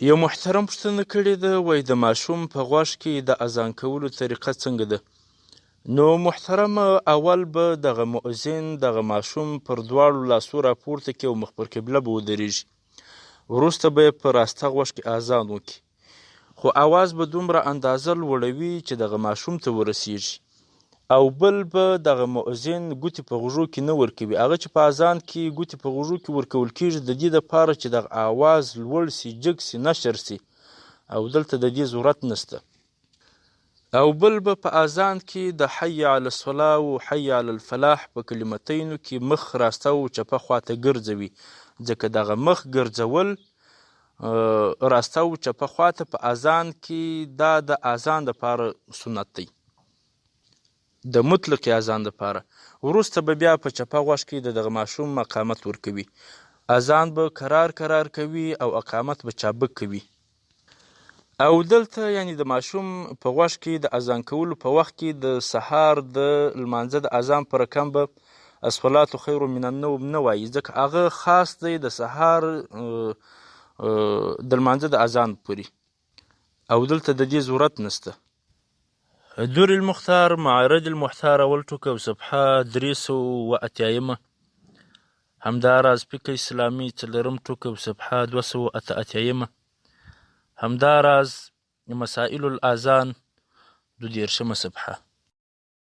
یو محترم پوښتنه کړې ده، وایي د ماشوم په غوږ کې د اذان کولو طریقه څنګه ده؟ نو محترمه، اول به دغه مؤذن دغه ماشوم پر دواړو لاسو راپورته کړي او مخ پر قبله به ودرېږي. وروسته به یې په راسته غوږ کې اذان وکړي، خو اواز به دومره اندازه لوړوي چې دغه ماشوم ته ورسیږي. او بل به دغه مؤذن ګوتې په غوږو کې نه ورکوي. هغه چې په اذان کې ګوتې په غوږو کې ورکول کېږي د دې دپاره چې دغه اواز لوړ سي، جګ سي، نشر سي، او دلته د دې ضرورت نسته. او بل به په اذان کې د حي علی الصلاة او حي علی الفلاح په کلمتینو کې مخ راسته او چپه خواته ګرځوي، ځکه دغه مخ ګرځول راسته او چپه خواته په اذان کې دا د اذان دپاره سنت دی، د مطلق اذان دپاره. وروسته به بیا په چپه غوږ کې د دغه ماشوم اقامت ورکوي. اذان به کرار کرار کوي او اقامت به چابک کوي. او دلته یعنی د ماشوم په غوږ کې د اذان کولو په وخت کې د سهار د لمانځه د اذان په رقم به الصلاة خیر من النوم نه وایي، ځکه هغه خاص دی د سهار د لمانځه د اذان پورې، او دلته د دې ضرورت نسته. دور المختار معرض المحتار اول ټوکه او صفحه 380. همداراز فقه اسلامي 4 ټوکه او صفحه 288. همداراز مسائل الاذان 12 صفحه.